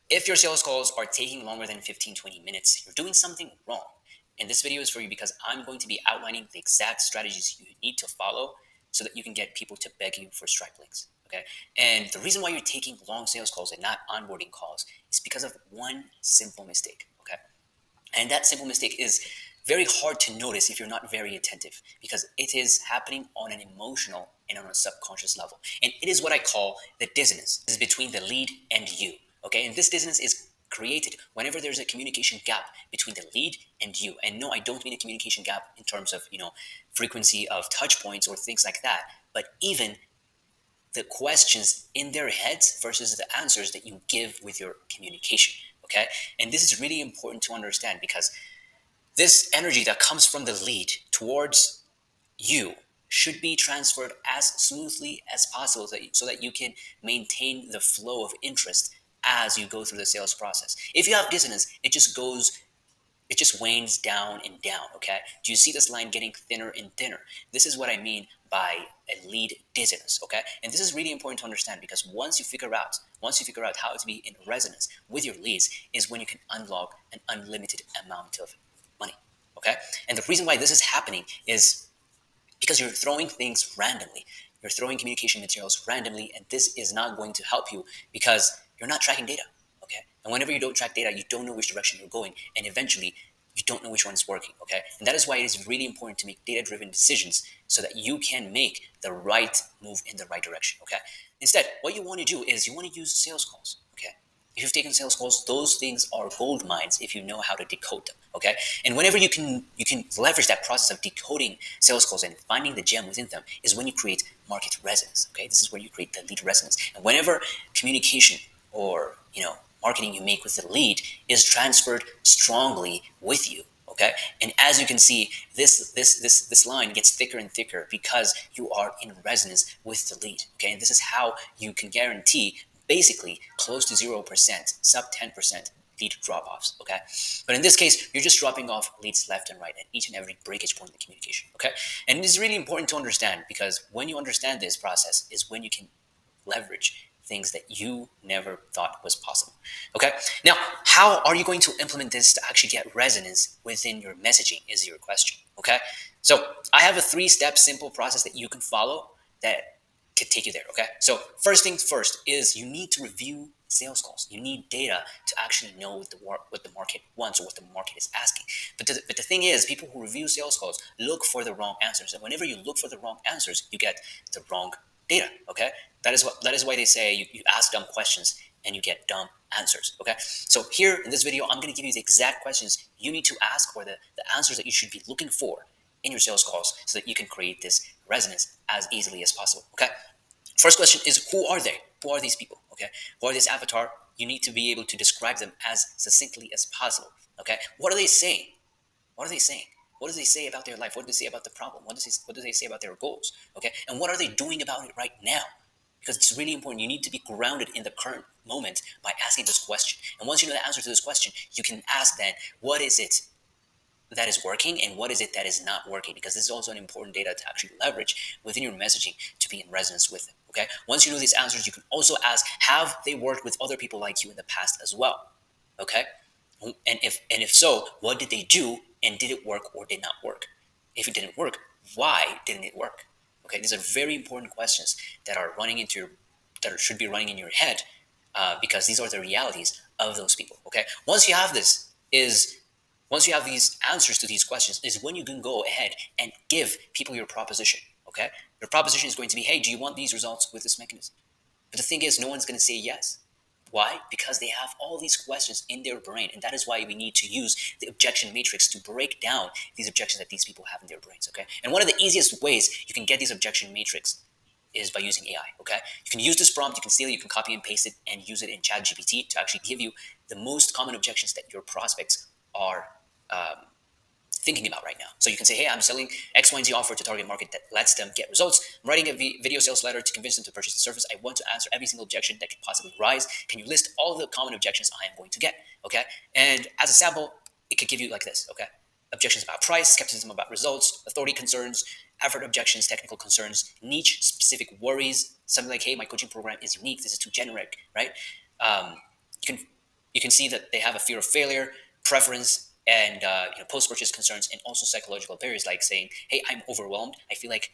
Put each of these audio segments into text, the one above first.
If your sales calls are taking longer than 15-20 minutes, you're doing something wrong. And this video is for you because I'm going to be outlining the exact strategies you need to follow so that you can get people to beg you for Stripe links. Okay. And the reason why you're taking long sales calls and not onboarding calls is because of one simple mistake. Okay. And that simple mistake is very hard to notice if you're not very attentive because it is happening on an emotional and on a subconscious level. And it is what I call the dissonance. This is between the lead and you. Okay. And this dissonance is created whenever there's a communication gap between the lead and you. And no, I don't mean a communication gap in terms of, frequency of touch points or things like that, but even the questions in their heads versus the answers that you give with your communication. Okay. And this is really important to understand because this energy that comes from the lead towards you should be transferred as smoothly as possible so that you can maintain the flow of interest as you go through the sales process. If you have dissonance, it just wanes down and down. Okay. Do you see this line getting thinner and thinner? This is what I mean by a lead dissonance. Okay. And this is really important to understand because once you figure out how to be in resonance with your leads is when you can unlock an unlimited amount of money. Okay. And the reason why this is happening is because you're throwing things randomly. You're throwing communication materials randomly, and this is not going to help you because you're not tracking data. Okay. And whenever you don't track data, you don't know which direction you're going, and eventually you don't know which one is working. Okay. And that is why it is really important to make data-driven decisions so that you can make the right move in the right direction. Okay. Instead, what you want to do is you want to use sales calls. Okay. If you've taken sales calls, those things are gold mines if you know how to decode them. Okay. And whenever you can leverage that process of decoding sales calls and finding the gem within them is when you create market resonance. Okay. This is where you create the lead resonance. And whenever communication or marketing you make with the lead is transferred strongly with you. Okay. And as you can see, this line gets thicker and thicker because you are in resonance with the lead. Okay. And this is how you can guarantee basically close to 0%, sub 10% lead drop-offs. Okay. But in this case, you're just dropping off leads left and right at each and every breakage point in the communication. Okay. And it's really important to understand because when you understand this process is when you can leverage things that you never thought was possible. Okay. Now, how are you going to implement this to actually get resonance within your messaging is your question. Okay. So I have a 3-step simple process that you can follow that could take you there. Okay. So first things first is you need to review sales calls. You need data to actually know what the market wants or what the market is asking. But the thing is, people who review sales calls look for the wrong answers. And whenever you look for the wrong answers, you get the wrong data. Okay. That is why they say you ask dumb questions and you get dumb answers. Okay. So here in this video, I'm going to give you the exact questions you need to ask or the answers that you should be looking for in your sales calls so that you can create this resonance as easily as possible. Okay. First question is, who are they? Who are these people? Okay. Who are this avatar? You need to be able to describe them as succinctly as possible. Okay. What are they saying? What are they saying? What do they say about their life? What do they say about the problem? What do they say about their goals? Okay. And what are they doing about it right now? Because it's really important. You need to be grounded in the current moment by asking this question. And once you know the answer to this question, you can ask then, what is it that is working and what is it that is not working? Because this is also an important data to actually leverage within your messaging to be in resonance with it. Okay. Once you know these answers, you can also ask, have they worked with other people like you in the past as well? Okay. And if so, what did they do and did it work or did not work? If it didn't work, why didn't it work? Okay, these are very important questions that are that should be running in your head because these are the realities of those people. Okay, once you have these answers to these questions, is when you can go ahead and give people your proposition. Okay, your proposition is going to be, hey, do you want these results with this mechanism? But the thing is, no one's going to say yes. Why? Because they have all these questions in their brain. And that is why we need to use the objection matrix to break down these objections that these people have in their brains. Okay. And one of the easiest ways you can get these objection matrix is by using AI. Okay. You can use this prompt, you can steal it, you can copy and paste it and use it in ChatGPT to actually give you the most common objections that your prospects are thinking about right now. So you can say, hey, I'm selling X, Y, and Z offer to target market that lets them get results. I'm writing a video sales letter to convince them to purchase the service. I want to answer every single objection that could possibly rise. Can you list all the common objections I am going to get? Okay. And as a sample, it could give you like this. Okay. Objections about price, skepticism about results, authority concerns, effort objections, technical concerns, niche specific worries, something like, hey, my coaching program is unique. This is too generic, right? You can You can see that they have a fear of failure, preference, and post-purchase concerns, and also psychological barriers like saying, "Hey, I'm overwhelmed. I feel like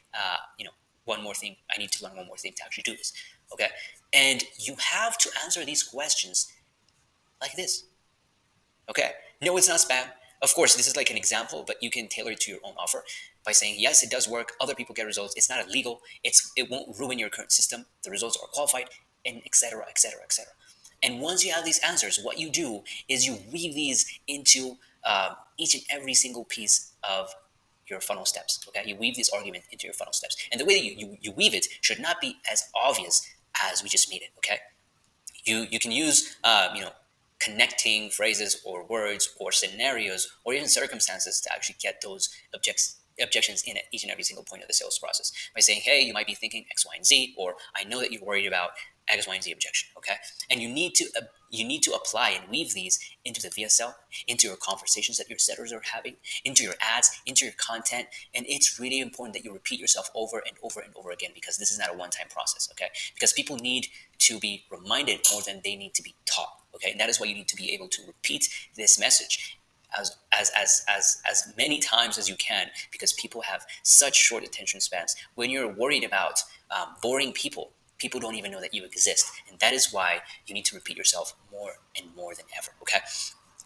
one more thing. I need to learn one more thing to actually do this." Okay, and you have to answer these questions like this. Okay, no, it's not spam. Of course, this is like an example, but you can tailor it to your own offer by saying, "Yes, it does work. Other people get results. It's not illegal. It won't ruin your current system. The results are qualified, and etc. etc. etc." And once you have these answers, what you do is you weave these into each and every single piece of your funnel steps. Okay, you weave this argument into your funnel steps, and the way that you weave it should not be as obvious as we just made it. Okay, you can use connecting phrases or words or scenarios or even circumstances to actually get those objections in at each and every single point of the sales process by saying, "Hey, you might be thinking X, Y, and Z," or "I know that you're worried about X, Y, and Z objection." Okay, and you need to apply and weave these into the VSL, into your conversations that your setters are having, into your ads, into your content, and it's really important that you repeat yourself over and over and over again, because this is not a one-time process. Okay, because people need to be reminded more than they need to be taught. Okay, and that is why you need to be able to repeat this message as many times as you can, because people have such short attention spans. When you're worried about boring people, people don't even know that you exist, and that is why you need to repeat yourself more and more than ever. Okay,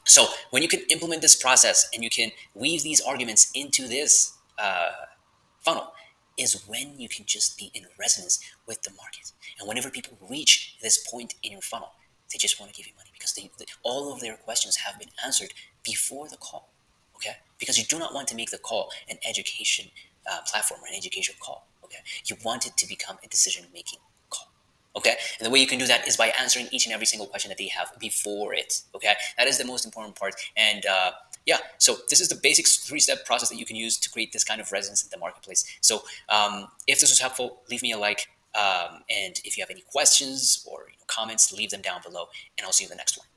so when you can implement this process and you can weave these arguments into this funnel, is when you can just be in resonance with the market. And whenever people reach this point in your funnel, they just want to give you money because all of their questions have been answered before the call. Okay, because you do not want to make the call an education platform or an education call. Okay, you want it to become a decision making call. Okay, and the way you can do that is by answering each and every single question that they have before it. Okay, that is the most important part. And yeah, so this is the basic three-step process that you can use to create this kind of resonance in the marketplace. So if this was helpful, leave me a like. And if you have any questions or comments, leave them down below, and I'll see you in the next one.